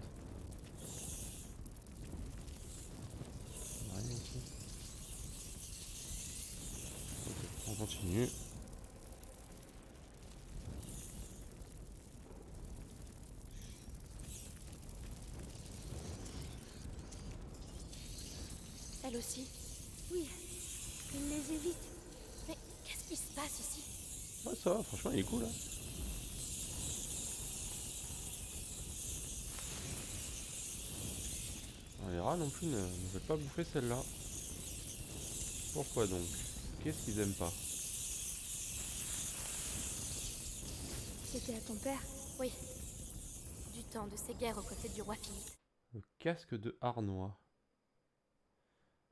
Rien ici. Ok, on continue. Elle aussi. Oui, il les évite. Mais qu'est-ce qui se passe ici? Ouais, ça va, franchement, il est cool, hein. Les rats non plus ne veulent pas bouffer celle-là. Pourquoi donc? Qu'est-ce qu'ils aiment pas? C'était à ton père? Oui. Du temps de ces guerres aux côtés du roi Philippe. Le casque de Harnois.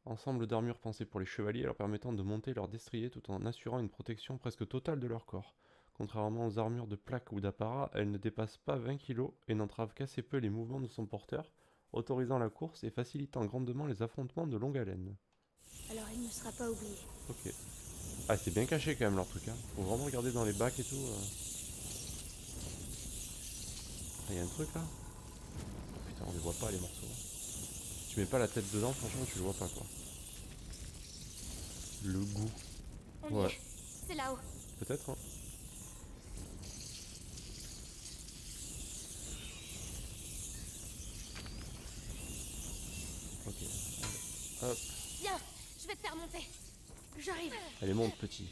Ensemble d'armures pensées pour les chevaliers leur permettant de monter leur destrier tout en assurant une protection presque totale de leur corps. Contrairement aux armures de plaque ou d'apparat, elles ne dépassent pas 20 kg et n'entravent qu'assez peu les mouvements de son porteur, autorisant la course et facilitant grandement les affrontements de longue haleine. Alors il ne sera pas oublié. Ok. Ah, c'est bien caché quand même leur truc, hein. Faut vraiment regarder dans les bacs et tout. Ah, y a un truc là? Oh, putain, on les voit pas les morceaux. Si tu mets pas la tête dedans, franchement, tu le vois pas quoi. Le goût. On y Ouais. est. C'est là-haut. Peut-être, hein. Ok. Allez. Hop. Viens, je vais te faire monter. J'arrive. Allez, monte petit.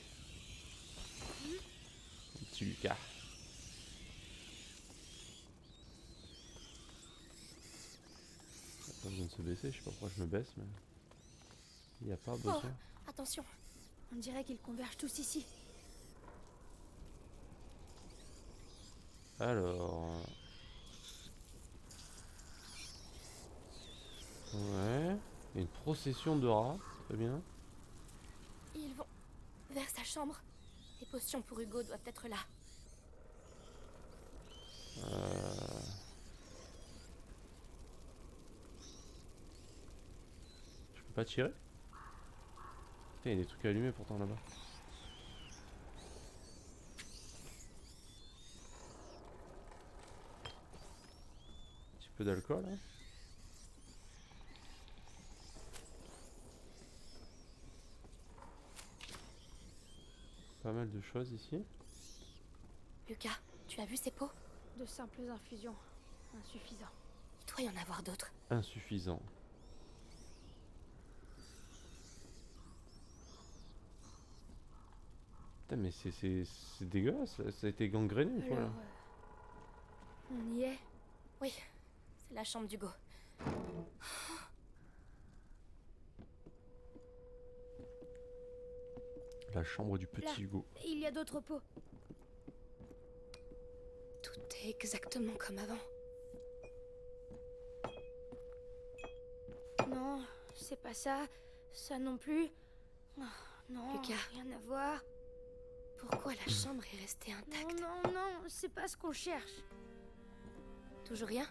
Petit Lucas. Pas besoin besoin de se baisser, je sais pas pourquoi je me baisse, mais... Il n'y a pas besoin. Attention. On dirait qu'ils convergent tous ici. Alors... Ouais... Il y a une procession de rats, très bien. Ils vont vers sa chambre. Les potions pour Hugo doivent être là. Je peux pas tirer? Putain, il y a des trucs allumés pourtant là-bas. Un petit peu d'alcool, hein. Pas mal de choses ici. Lucas, tu as vu ces pots? De simples infusions. Insuffisant. Il doit y en avoir d'autres. Insuffisant. Putain, mais c'est dégueulasse, ça a été gangréné ou quoi là? Alors, on y est. Oui, c'est la chambre d'Hugo. La chambre du petit Là. Hugo. Il y a d'autres pots. Tout est exactement comme avant. Non, c'est pas ça. Ça non plus. Oh, non, Lucas. rien à voir. Pourquoi la chambre est restée Non, intacte? non, non, c'est pas ce qu'on cherche. Toujours rien?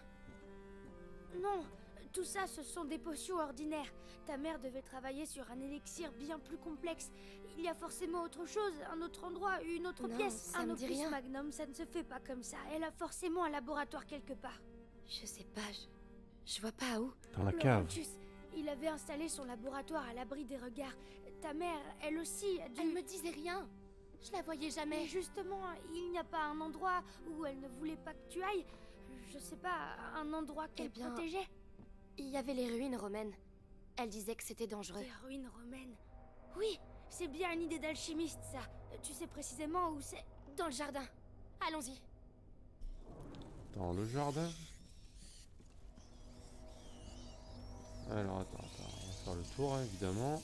Non, tout ça, ce sont des potions ordinaires. Ta mère devait travailler sur un élixir bien plus complexe. Il y a forcément autre chose, un autre endroit, une autre Non, pièce. ça Un me dit opus rien. magnum, ça ne se fait pas comme ça. Elle a forcément un laboratoire quelque part. Je sais pas, je vois pas où. Dans la cave. Laurentius, il avait installé son laboratoire à l'abri des regards. Ta mère, elle aussi, a dû... Elle me disait rien. Je la voyais Mais jamais. justement, il n'y a pas un endroit où elle ne voulait pas que tu ailles. Je sais pas, un endroit qu'elle bien, protégeait. Il y avait les ruines romaines. Elle disait que c'était dangereux. Des ruines romaines. Oui, c'est bien une idée d'alchimiste, ça. Tu sais précisément où c'est. Dans le jardin. Allons-y. Dans le jardin. Alors attends, on va faire le tour hein, évidemment.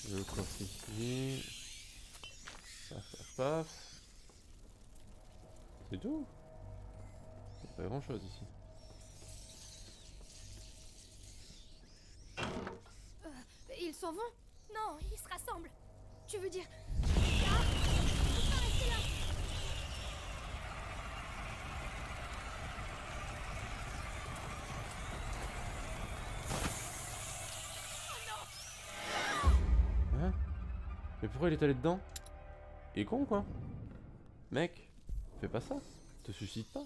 Le coffre ici. Paf paf paf. C'est tout. Il n'y a pas grand chose ici. Ils s'en vont? Non, ils se rassemblent. Tu veux dire... Hein? Mais pourquoi il est allé dedans? Il est con quoi? Mec, fais pas ça. Te suicide pas.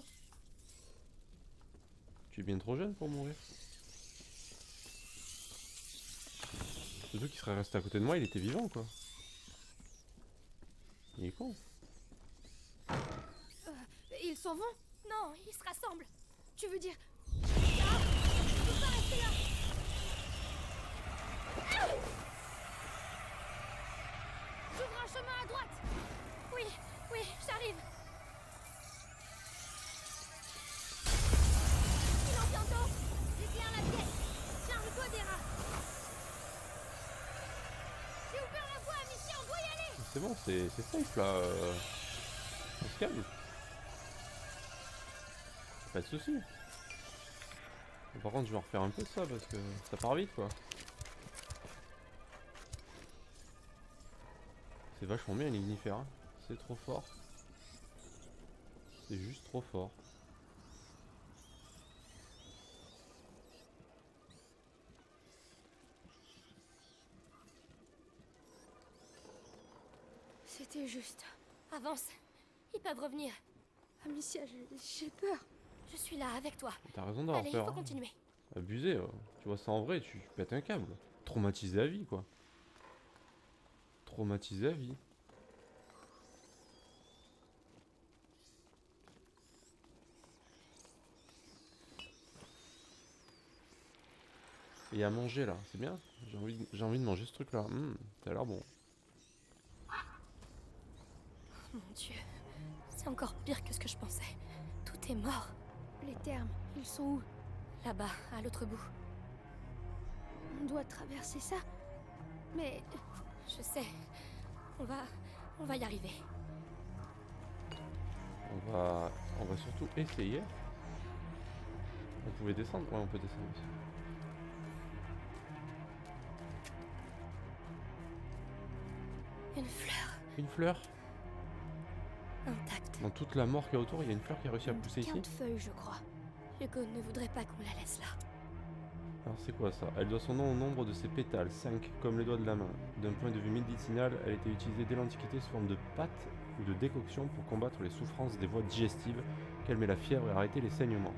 Tu es bien trop jeune pour mourir. Surtout qu'il serait resté à côté de moi, il était vivant quoi. Il est con. Ils s'en vont? Non, ils se rassemblent. Tu veux dire... J'ouvre un chemin à droite! Oui, oui, j'arrive. Silence bientôt! J'éclaire la pièce! Charge-toi des rats! J'ai ouvert la voie, Amicia, on doit y aller! C'est bon, c'est safe là. On se calme. Pas de soucis. Par contre, je vais en refaire un peu de ça parce que ça part vite quoi. C'est vachement bien l'ignifère. Hein. C'est trop fort. C'est juste trop fort. C'était juste. Avance. Ils peuvent revenir. Amicia, j'ai peur. Je suis là avec toi. T'as raison d'avoir Allez, il peur. faut Hein. continuer. Abusé. Tu vois ça en vrai, tu pètes un câble. Traumatisé à vie quoi. Traumatisé à vie. Et à manger là, c'est bien. J'ai envie de manger ce truc là. Ça a l'air bon. Mon Dieu. C'est encore pire que ce que je pensais. Tout est mort. Les termes, ils sont où? Là-bas, à l'autre bout. On doit traverser ça. Mais Je sais. On va y arriver. On va surtout essayer. On pouvait descendre? Ouais, on peut descendre aussi. Une fleur Une fleur? intacte. Dans toute la mort qu'il y a autour, il y a une fleur qui a réussi à Une pousser ici? quinte feuille, je crois. Hugo ne voudrait pas qu'on la laisse là. Alors c'est quoi ça? Elle doit son nom au nombre de ses pétales, 5, comme les doigts de la main. D'un point de vue médicinal, elle était utilisée dès l'Antiquité sous forme de pâte ou de décoction pour combattre les souffrances des voies digestives, calmer la fièvre et arrêter les saignements.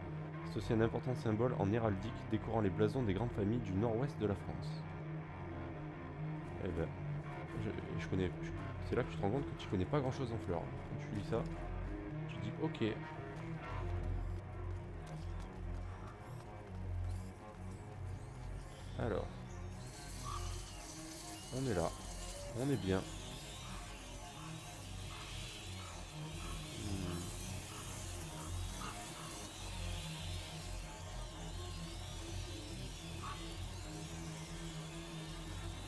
C'est aussi un important symbole en héraldique décorant les blasons des grandes familles du nord-ouest de la France. Eh ben, je connais. C'est là que tu te rends compte que tu connais pas grand chose en fleurs. Quand tu lis ça, tu dis ok. Alors, on est là, on est bien.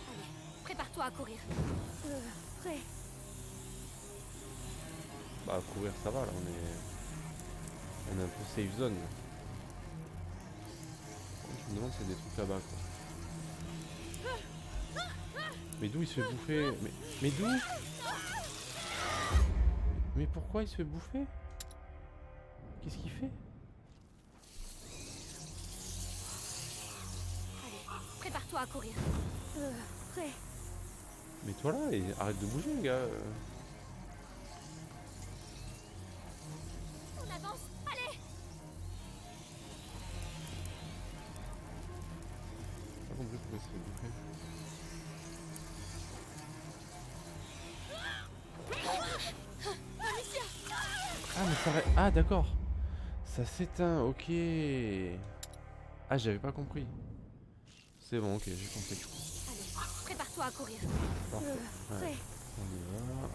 Allez, prépare-toi à courir. prêt. Bah courir ça va là, on est un peu safe zone. Là. Je me demande s'il y a des trucs là-bas quoi. Mais d'où il se fait bouffer? Mais d'où? Mais pourquoi il se fait bouffer? Qu'est-ce qu'il fait? Allez, prépare-toi à courir. Prêt. Mets-toi là et arrête de bouger, gars. On avance. Allez. J'ai pas compris pourquoi il se fait bouffer. Ah mais ça... Ah d'accord. Ça s'éteint, ok. Ah j'avais pas compris. C'est bon, ok, j'ai compris. Allez, prépare-toi à courir. Parfait. Prêt. Ouais, on y va.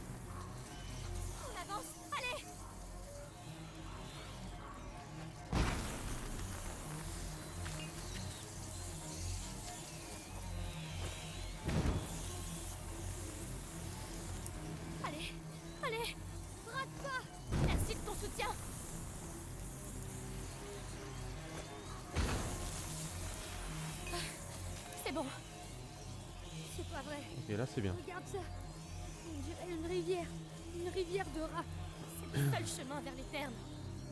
On avance. Allez. Allez, allez. Rate-toi. Merci de ton soutien. Ah, c'est bon. C'est pas vrai. Ok, là c'est bien. Regarde ça. On dirait une rivière. Une rivière de rats. C'est le seul chemin vers les termes.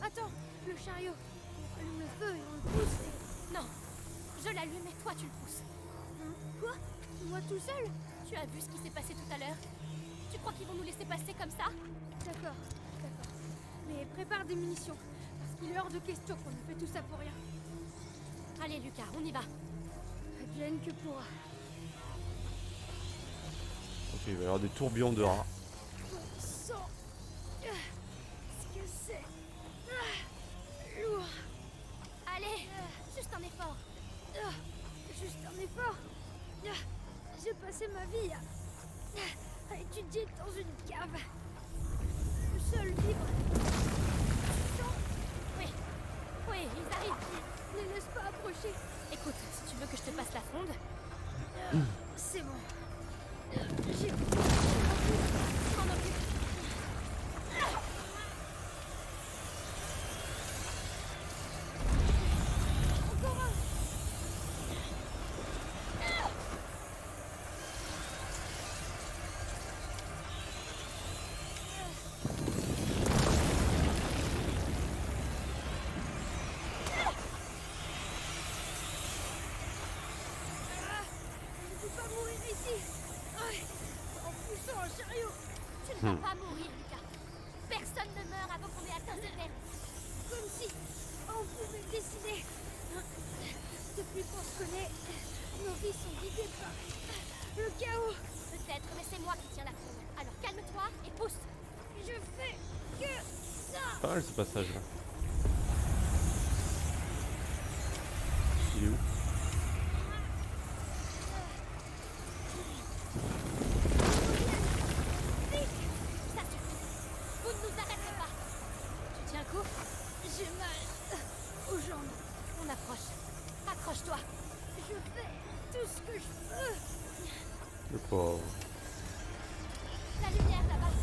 Attends, le chariot. On allume le feu et on le pousse et... Non, je l'allume et toi tu le pousses. Hein? Quoi? Moi tout seul? Tu as vu ce qui s'est passé tout à l'heure? Tu crois qu'ils vont nous laisser passer comme ça? D'accord, d'accord. Mais prépare des munitions. Parce qu'il est hors de question qu'on ait fait tout ça pour rien. Allez Lucas, on y va. Advienne que pourra. Ok, il va y avoir des tourbillons de rats. Sang. Ce que c'est. Lourd. Allez, juste un effort. Juste un effort. J'ai passé ma vie à étudier dans une cave. Le seul livre. Oui, oui, ils arrivent. Ne les laisse pas approcher. Écoute, si tu veux que je te passe la fronde, C'est bon. J'ai... m'en occupe. Encore un. Je ne peux pas mourir ici. En poussant un chariot. Tu ne vas pas mourir, Lucas. Personne ne meurt avant qu'on ait atteint ces termes. Comme si on pouvait le décider. Depuis qu'on se connaît, nos vies sont guidées par le chaos. Peut-être, mais c'est moi qui tiens la fronde. Alors calme-toi et pousse. Je fais que ça. Pas mal ce passage là. Il est où? Ça suffit. Vous ne nous arrêterez pas. Tu tiens le coup? J'ai mal aux jambes. On approche. Accroche-toi. Je fais tout ce que je peux. Le pauvre. La lumière là-bas.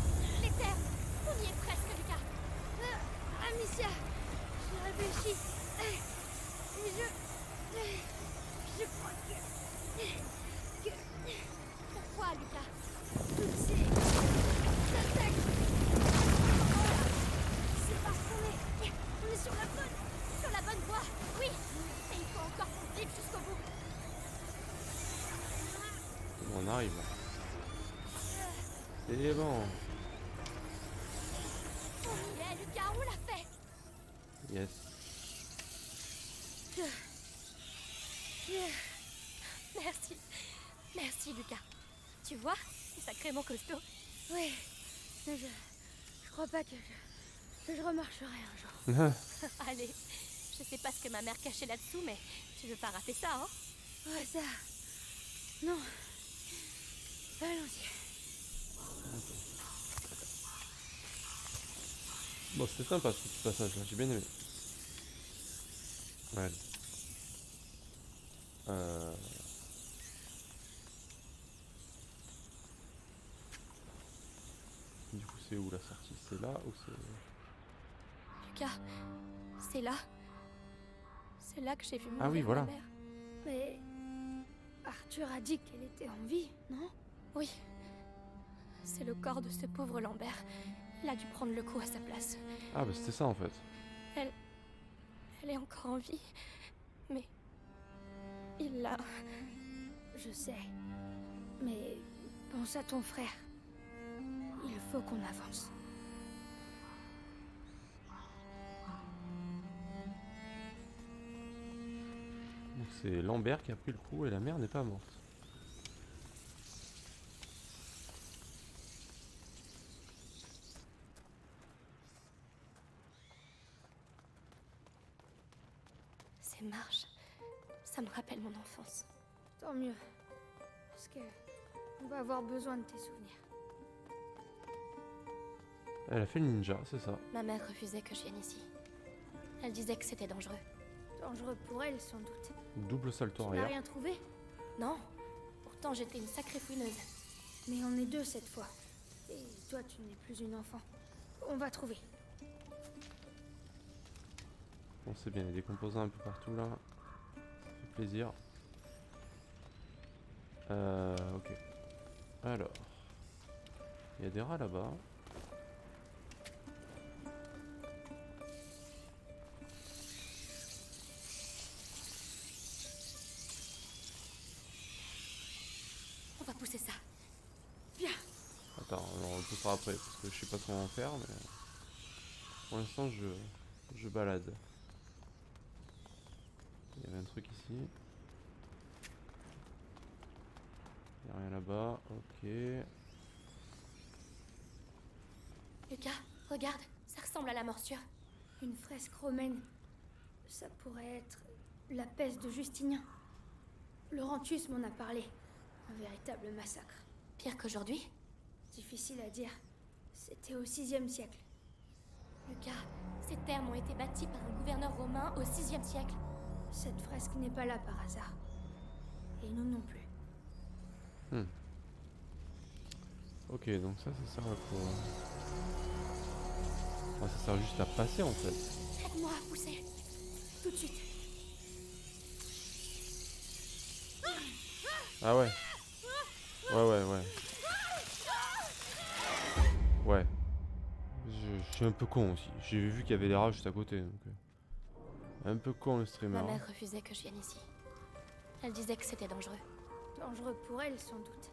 Les terres. On y est presque, Lucas. Amicia, j'ai réfléchi. Je crois que Pourquoi, Lucas? toutes ces attaques, c'est parce qu'on est Sur la bonne voie. Oui. Et il faut encore qu'on vive jusqu'au bout. On arrive. C'est bon. On y est, Lucas. On l'a fait. Yes. Merci. Merci, Lucas. Tu vois, c'est sacrément costaud. Oui, mais je crois pas que je remarcherai un jour. Allez, je sais pas ce que ma mère cachait là-dessous, mais tu veux pas rater ça, hein? Ouais, ça... Non. Allons-y. Bon, c'était sympa ce petit passage là, j'ai bien aimé. Ouais. Du coup, c'est où la sortie? C'est là ou c'est... Lucas, c'est là. C'est là que j'ai vu mourir Ah oui, voilà. ma mère. Mais... Arthur a dit qu'elle était en vie, non? Oui. C'est le corps de ce pauvre Lambert. Il a dû prendre le coup à sa place. Ah bah c'était ça en fait. Elle est encore en vie. Mais... il l'a... Je sais. Mais pense à ton frère. Il faut qu'on avance. Donc c'est Lambert qui a pris le coup et la mère n'est pas morte. Ces marches, ça me rappelle mon enfance. Tant mieux. Parce que... on va avoir besoin de tes souvenirs. Elle a fait le ninja, c'est ça. Ma mère refusait que je vienne ici. Elle disait que c'était dangereux. Dangereux pour elle, sans doute. Double salto Tu n'as arrière. rien trouvé? Non, pourtant j'étais une sacrée fouineuse. Mais on est deux cette fois. Et toi, tu n'es plus une enfant. On va trouver. Bon c'est bien, il y a des composants un peu partout là. Ça fait plaisir. Ok. Alors. Il y a des rats là-bas. On va pousser ça. Attends, on le poussera après parce que je sais pas comment en faire mais... Pour l'instant je balade. Il y avait un truc ici. Il n'y a rien là-bas, ok. Lucas, regarde, ça ressemble à la morsure. Une fresque romaine. Ça pourrait être la peste de Justinien. Laurentius m'en a parlé. Un véritable massacre. Pire qu'aujourd'hui? Difficile à dire. C'était au 6e siècle. Lucas, ces terres ont été bâties par un gouverneur romain au 6e siècle. Cette fresque n'est pas là par hasard. Et nous non plus. Ok, donc ça sert à quoi? Ah, ça sert juste à passer en fait. Aide-moi à pousser. Tout de suite. Ah ouais. Ouais. Ouais. Je suis un peu con aussi. J'ai vu qu'il y avait des rats juste à côté. Donc, un peu con le streamer. Ma mère refusait que je vienne ici. Elle disait que c'était dangereux. Dangereux pour elle, sans doute.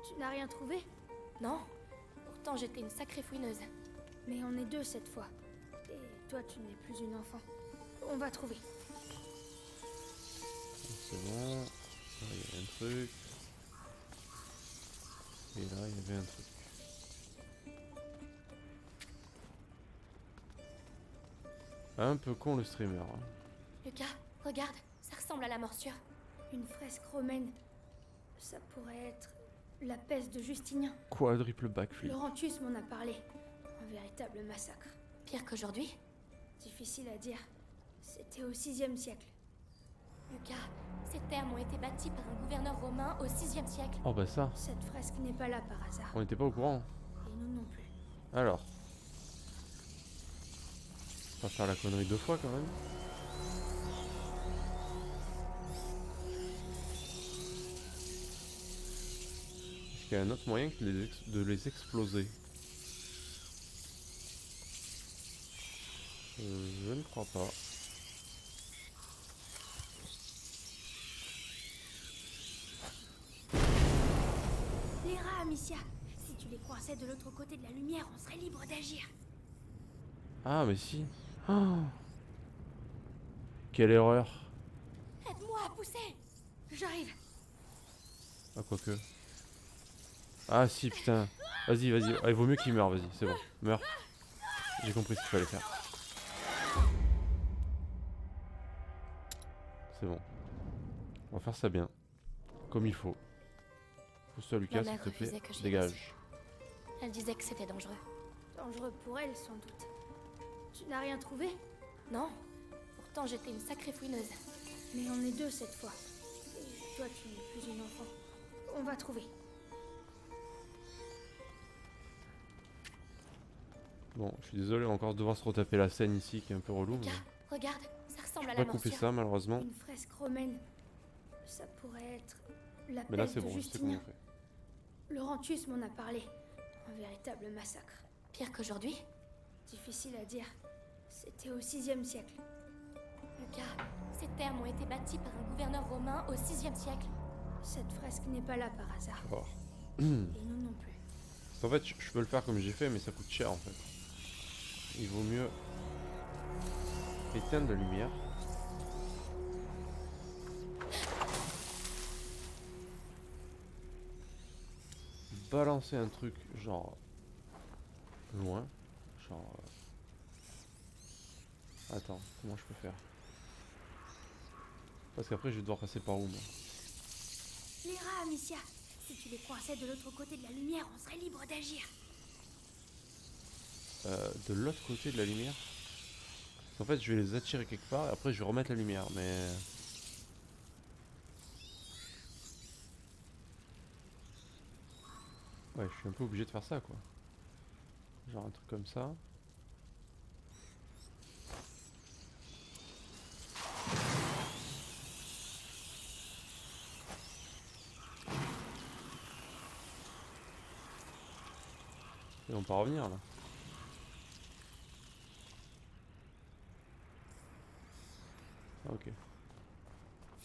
Tu n'as rien trouvé? Non, pourtant j'étais une sacrée fouineuse. Mais on est deux cette fois. Et toi, tu n'es plus une enfant. On va trouver. C'est bon. Là, il y avait un truc. Et là, il y avait un truc. Un peu con le streamer. Hein. Lucas, regarde, ça ressemble à la morsure. Une fresque romaine. Ça pourrait être la peste de Justinien. Quadruple backflip. Laurentius m'en a parlé. Un véritable massacre. Pire qu'aujourd'hui? Difficile à dire. C'était au 6e siècle. Lucas, ces terres ont été bâties par un gouverneur romain au 6e siècle. Oh bah ça, Cette fresque n'est pas là par hasard. on n'était pas au courant. Et nous non plus. Alors. On va faire la connerie 2 fois quand même. Est-ce qu'il y a un autre moyen que de les exploser? Je ne crois pas. Les rats, Amicia. Si tu les coinçais de l'autre côté de la lumière, on serait libre d'agir. Ah mais si. Oh, quelle erreur. Aide-moi à pousser. J'arrive. Ah quoique. Ah si putain. Vas-y, vas-y. Ah, il vaut mieux qu'il meure, vas-y, c'est bon. Meurs. J'ai compris ce qu'il fallait faire. C'est bon. On va faire ça bien. Comme il faut. Pousse-toi Lucas, Ma s'il mère te plaît. refusait que j'y aille Dégage. Elle disait que c'était dangereux. Dangereux pour elle, sans doute. Tu n'as rien trouvé? Non. Pourtant, j'étais une sacrée fouineuse. Mais on est deux cette fois. Et toi, tu n'es plus une enfant. On va trouver. Bon, je suis désolé, on va encore devoir se retaper la scène ici qui est un peu relou. Mais... Lucas, regarde, ça ressemble à On la va couper morsure. ça malheureusement. Une fresque romaine. Ça pourrait être la Mais là peste c'est de bon, je sais comment Justinien. on fait. Laurentius m'en a parlé. Un véritable massacre. Pire qu'aujourd'hui. Difficile à dire. C'était au 6e siècle. Lucas, ces terres ont été bâties par un gouverneur romain au 6e siècle. Cette fresque n'est pas là par hasard. Alors. Et nous non plus. En fait, je peux le faire comme j'ai fait, mais ça coûte cher en fait. Il vaut mieux éteindre la lumière. Balancer un truc genre loin. Genre. Attends, comment je peux faire? Parce qu'après je vais devoir passer par où moi? Les rats, Amicia. Si tu les coinçais de l'autre côté de la lumière, on serait libre d'agir. De l'autre côté de la lumière? En fait, je vais les attirer quelque part et après je vais remettre la lumière, mais... Ouais, je suis un peu obligé de faire ça, quoi. Genre un truc comme ça. Et on peut revenir, là. Ah, ok.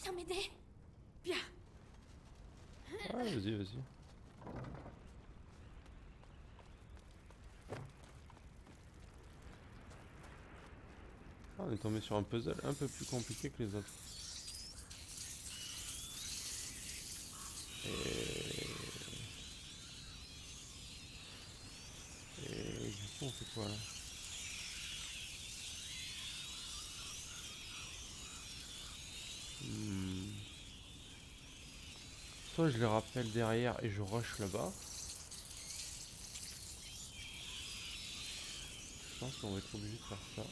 Viens m'aider. Bien. Ah, vas-y, vas-y. Ah, on est tombé sur un puzzle un peu plus compliqué que les autres. Et du coup, on fait quoi là? Soit je les rappelle derrière et je rush là-bas. Je pense qu'on va être obligé de faire ça.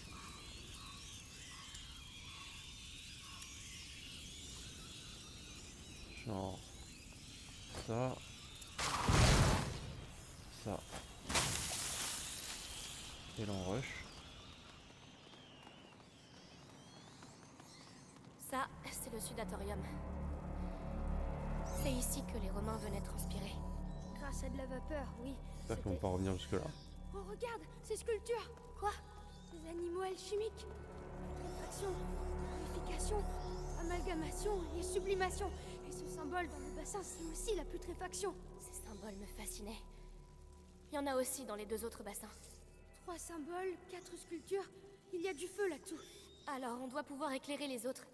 Genre ça. Ça. Et là on rush. Ça, c'est le sudatorium. C'est ici que les Romains venaient transpirer. Grâce à de la vapeur, oui. J'espère qu'on va pas revenir jusque là. Oh, regarde, ces sculptures. Quoi? Des animaux alchimiques. Putréfaction, purification, amalgamation et sublimation. Et ce symbole dans le bassin, c'est aussi la putréfaction. Ces symboles me fascinaient. Il y en a aussi dans les 2 autres bassins. 3 symboles, 4 sculptures. Il y a du feu là-dessous. Alors, on doit pouvoir éclairer les autres.